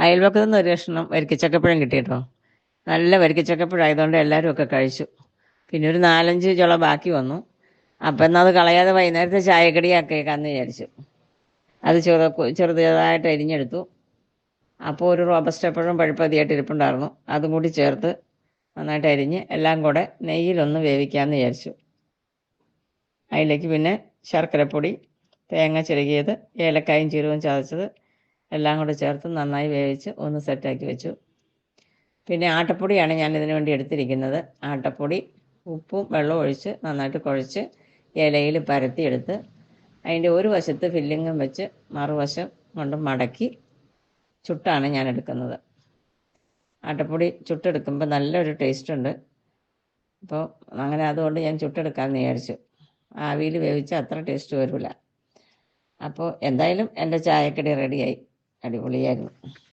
അയൽവക്കത്തു നിന്ന് ഒരു കഷ്ണം വരിക്കച്ചക്കപ്പഴം കിട്ടി കേട്ടോ. നല്ല വരിക്കച്ചക്കപ്പഴമായതുകൊണ്ട് എല്ലാവരും ഒക്കെ കഴിച്ചു. പിന്നെ ഒരു 4-5 ചുള ബാക്കി വന്നു. അപ്പം എന്നാൽ അത് കളയാതെ വൈകുന്നേരത്തെ ചായക്കടിയാക്കേക്കാന്ന് വിചാരിച്ചു. അത് ചെറുതായിട്ട് അരിഞ്ഞെടുത്തു. അപ്പോൾ ഒരു റോബസ്റ്റ പഴം പഴുപ്പതിയായിട്ട് ഇരിപ്പുണ്ടായിരുന്നു, അതും കൂടി ചേർത്ത് നന്നായിട്ട് അരിഞ്ഞ് എല്ലാം കൂടെ നെയ്യിലൊന്ന് വേവിക്കാമെന്ന് വിചാരിച്ചു. അതിലേക്ക് പിന്നെ ശർക്കരപ്പൊടി, തേങ്ങ ചിരകിയത്, ഏലക്കായും ജീരകവും ചതച്ചത് എല്ലാം കൂടെ ചേർത്ത് നന്നായി വേവിച്ച് ഒന്ന് സെറ്റാക്കി വെച്ചു. പിന്നെ ആട്ടപ്പൊടിയാണ് ഞാൻ ഇതിനു വേണ്ടി എടുത്തിരിക്കുന്നത്. ആട്ടപ്പൊടി ഉപ്പും വെള്ളവും ഒഴിച്ച് നന്നായിട്ട് കുഴച്ച് ഇലയിൽ പരത്തിയെടുത്ത് അതിൻ്റെ ഒരു വശത്ത് ഫില്ലിങ്ങും വെച്ച് മറുവശം കൊണ്ട് മടക്കി ചുട്ടാണ് ഞാൻ എടുക്കുന്നത്. ആട്ടപ്പൊടി ചുട്ടെടുക്കുമ്പോൾ നല്ലൊരു ടേസ്റ്റ് ഉണ്ട്. അപ്പോൾ അങ്ങനെ അതുകൊണ്ട് ഞാൻ ചുട്ടെടുക്കാമെന്ന് വിചാരിച്ചു. ആവിയിൽ വേവിച്ചാൽ അത്ര ടേസ്റ്റ് വരില്ല. അപ്പോൾ എന്തായാലും എൻ്റെ ചായക്കടി റെഡിയായി. അടിപൊളിയായിരുന്നു.